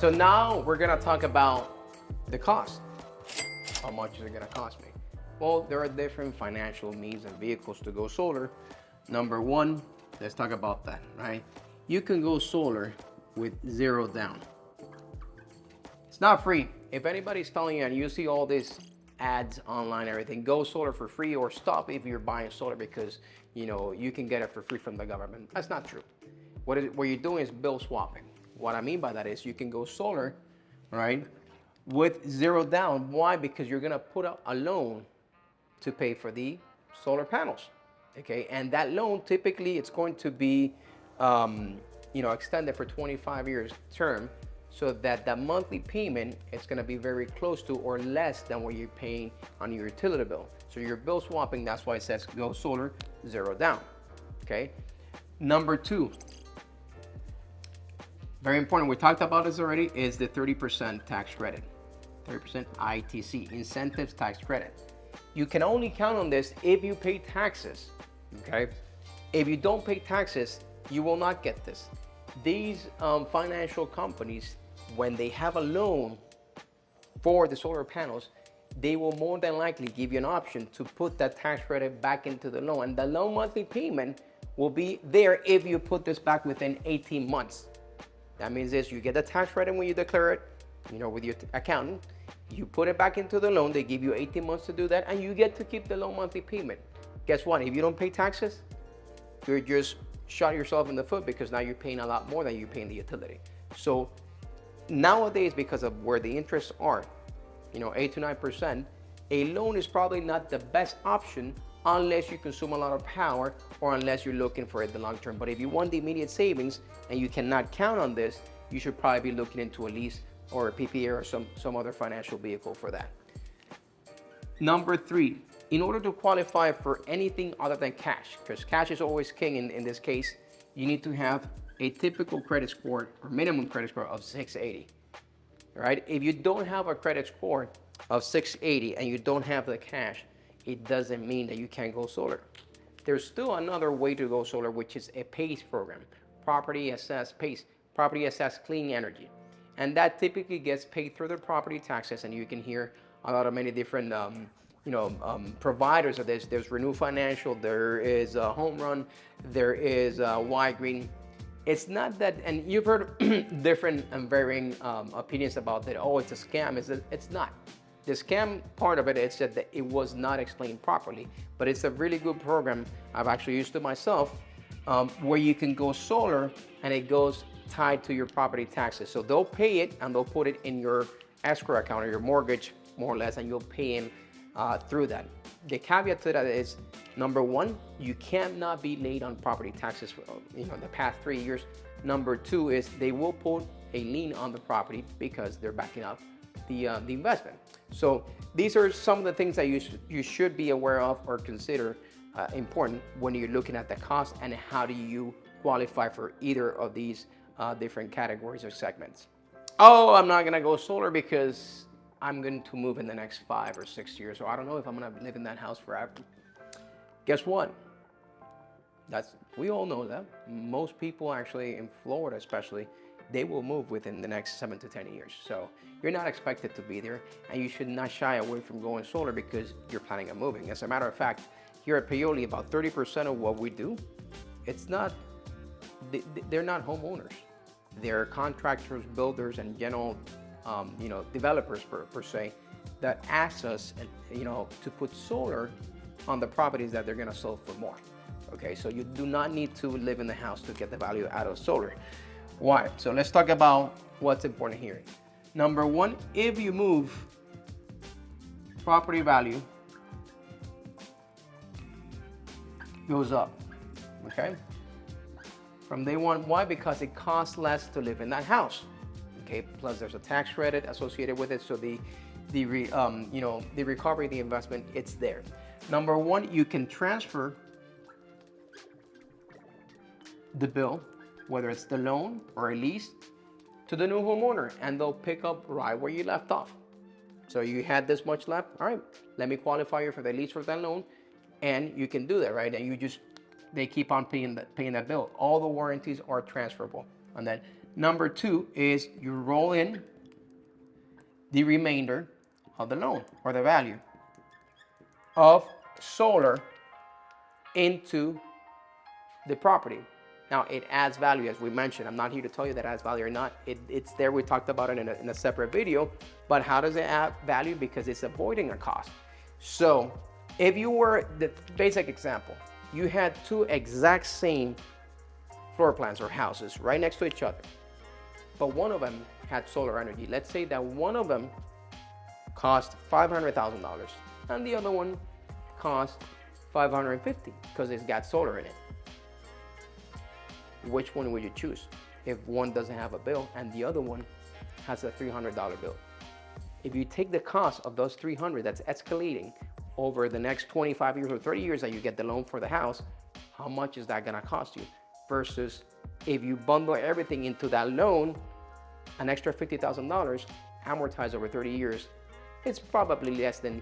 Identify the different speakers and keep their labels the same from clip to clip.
Speaker 1: So now we're gonna talk about the cost. How much is it gonna cost me? Well, there are different financial means and vehicles to go solar. Number one, let's talk about that, right? You can go solar with zero down. It's not free. If anybody's telling you and you see all these ads online, everything, go solar for free or stop if you're buying solar because you can get it for free from the government. That's not true. What you're doing is bill swapping. What I mean by that is you can go solar, right, with zero down. Why? Because you're gonna put up a loan to pay for the solar panels, okay? And that loan typically it's going to be, extended for 25 years term, so that the monthly payment is gonna be very close to or less than what you're paying on your utility bill. So you're bill swapping. That's why it says go solar, zero down, okay? Number two, very important, we talked about this already, is the 30% tax credit. 30% ITC, incentives tax credit. You can only count on this if you pay taxes, okay? If you don't pay taxes, you will not get this. These financial companies, when they have a loan for the solar panels, they will more than likely give you an option to put that tax credit back into the loan. And the loan monthly payment will be there if you put this back within 18 months. That means this, you get the tax credit when you declare it, with your accountant, you put it back into the loan, they give you 18 months to do that, and you get to keep the loan monthly payment. Guess what? If you don't pay taxes, you're just shot yourself in the foot because now you're paying a lot more than you pay in the utility. So nowadays, because of where the interests are, 8 to 9%, a loan is probably not the best option unless you consume a lot of power or unless you're looking for it the long term. But if you want the immediate savings and you cannot count on this, you should probably be looking into a lease or a PPA or some other financial vehicle for that. Number three, in order to qualify for anything other than cash, because cash is always king in this case, you need to have a typical credit score or minimum credit score of 680, right? If you don't have a credit score of 680 and you don't have the cash, it doesn't mean that you can't go solar. There's still another way to go solar, which is a PACE program, Property Assessed PACE, Property Assessed Clean Energy. And that typically gets paid through the property taxes, and you can hear a lot of many different providers of this. There's Renew Financial, there is Home Run, there is Y Green. It's not that, and you've heard different and varying opinions about that. Oh, it's a scam. It's not. The scam part of it is that it was not explained properly, but it's a really good program. I've actually used it myself, where you can go solar and it goes tied to your property taxes. So they'll pay it and they'll put it in your escrow account or your mortgage, more or less, and you'll pay in through that. The caveat to that is, number one, you cannot be late on property taxes for the past 3 years. Number two is they will put a lien on the property because they're backing up the investment. So these are some of the things that you should be aware of or consider important when you're looking at the cost and how do you qualify for either of these different categories or segments. Oh, I'm not gonna go solar because I'm going to move in the next 5 or 6 years, so I don't know if I'm gonna live in that house forever. Guess what? We all know that. Most people actually in Florida especially, they will move within the next 7 to 10 years. So you're not expected to be there, and you should not shy away from going solar because you're planning on moving. As a matter of fact, here at Paoli, about 30% of what we do, they're not homeowners. They're contractors, builders, and general developers per se that ask us to put solar on the properties that they're gonna sell for more. Okay, so you do not need to live in the house to get the value out of solar. Why? So let's talk about what's important here. Number one, if you move, property value goes up, okay? From day one. Why? Because it costs less to live in that house, okay? Plus there's a tax credit associated with it, so the recovery, the investment, it's there. Number one, you can transfer the bill, whether it's the loan or a lease, to the new homeowner, and they'll pick up right where you left off. So you had this much left, all right, let me qualify you for the lease or that loan, and you can do that, right? And they keep on paying that bill. All the warranties are transferable on that. Number two is you roll in the remainder of the loan or the value of solar into the property. Now it adds value, as we mentioned. I'm not here to tell you that it adds value or not. It's there. We talked about it in a separate video. But how does it add value? Because it's avoiding a cost. So if you were, the basic example, you had two exact same floor plans or houses right next to each other, but one of them had solar energy. Let's say that one of them cost $500,000 and the other one cost $550 because it's got solar in it. Which one would you choose if one doesn't have a bill and the other one has a $300 bill? If you take the cost of those $300 that's escalating over the next 25 years or 30 years that you get the loan for the house, how much is that gonna cost you? Versus if you bundle everything into that loan, an extra $50,000 amortized over 30 years, it's probably less than,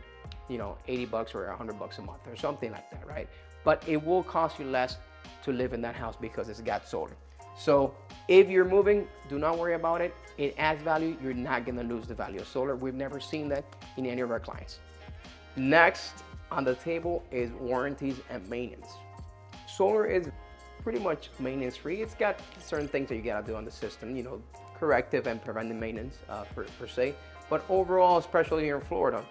Speaker 1: $80 or $100 a month or something like that, right? But it will cost you less to live in that house because it's got solar. So if you're moving, do not worry about it. It adds value. You're not gonna lose the value of solar. We've never seen that in any of our clients. Next on the table is warranties and maintenance. Solar is pretty much maintenance free. It's got certain things that you gotta do on the system, corrective and preventive maintenance per se. But overall, especially here in Florida,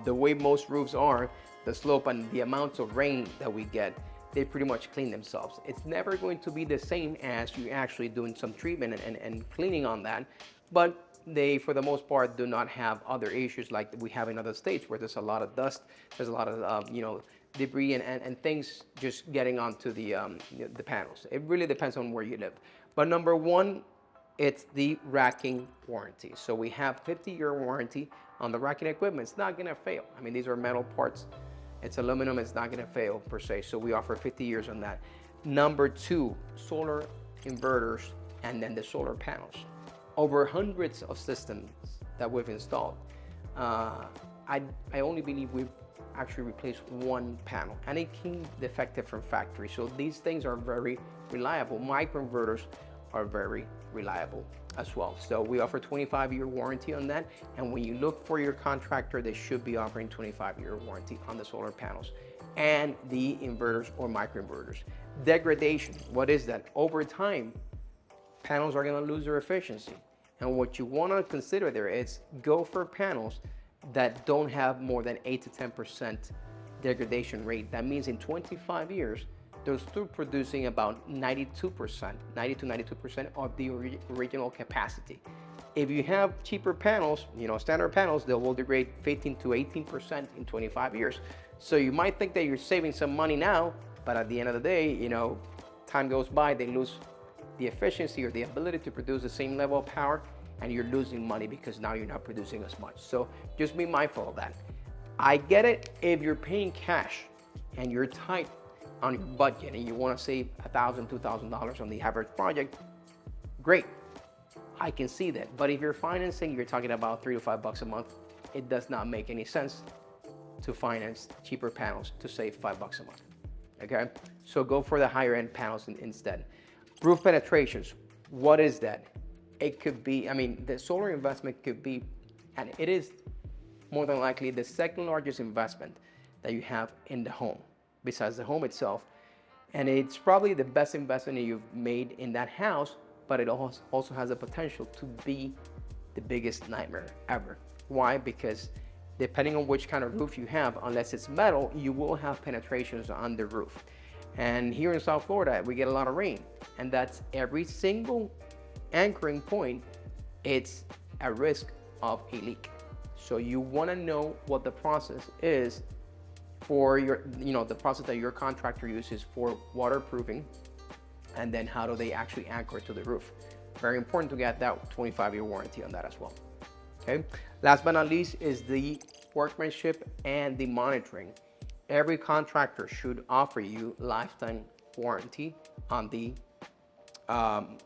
Speaker 1: the way most roofs are, the slope and the amounts of rain that we get, they pretty much clean themselves. It's never going to be the same as you actually doing some treatment and cleaning on that, but they, for the most part, do not have other issues like we have in other states where there's a lot of dust, there's a lot of debris and things just getting onto the panels. It really depends on where you live. But number one, it's the racking warranty. So we have 50-year warranty on the racking equipment. It's not gonna fail. I mean, these are metal parts. It's aluminum, it's not gonna fail per se. So we offer 50 years on that. Number two, solar inverters and then the solar panels. Over hundreds of systems that we've installed. I only believe we've actually replaced one panel and it came defective from factory. So these things are very reliable. Microinverters are very reliable as well. So we offer 25-year warranty on that. And when you look for your contractor, they should be offering 25-year warranty on the solar panels and the inverters or microinverters. Degradation, what is that? Over time, panels are gonna lose their efficiency. And what you wanna consider there is go for panels that don't have more than 8 to 10% degradation rate. That means in 25 years, they're still producing about 90 to 92% of the original capacity. If you have cheaper panels, standard panels, they will degrade 15 to 18% in 25 years. So you might think that you're saving some money now, but at the end of the day, time goes by, they lose the efficiency or the ability to produce the same level of power, and you're losing money because now you're not producing as much. So just be mindful of that. I get it if you're paying cash and you're tight on your budget and you want to save $1,000, $2,000 on the average project, great. I can see that. But if you're financing, you're talking about $3 to $5 a month. It does not make any sense to finance cheaper panels to save $5 a month. Okay, so go for the higher end panels instead. Roof penetrations, what is that? It could be, the solar investment could be, and it is more than likely the second largest investment that you have in the home, besides the home itself. And it's probably the best investment that you've made in that house, but it also has the potential to be the biggest nightmare ever. Why? Because depending on which kind of roof you have, unless it's metal, you will have penetrations on the roof. And here in South Florida, we get a lot of rain, and that's every single anchoring point, it's a risk of a leak. So you want to know what the process is for your, the process that your contractor uses for waterproofing, and then how do they actually anchor to the roof. Very important to get that 25-year warranty on that as well. Okay. Last but not least is the workmanship and the monitoring. Every contractor should offer you lifetime warranty on the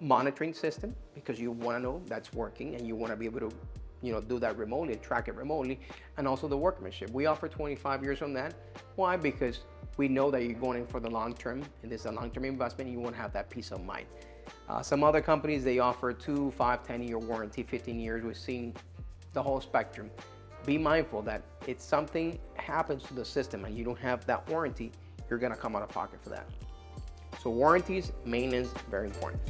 Speaker 1: monitoring system, because you want to know that's working and you want to be able to do that remotely, track it remotely. And also the workmanship, we offer 25 years on that. Why? Because we know that you're going in for the long term, and this is a long-term investment, you won't have that peace of mind. Some other companies, they offer 2, 5, 10-year warranty, 15 years. We've seen the whole spectrum. Be mindful that if something happens to the system and you don't have that warranty, you're gonna come out of pocket for that. So warranties, maintenance, very important.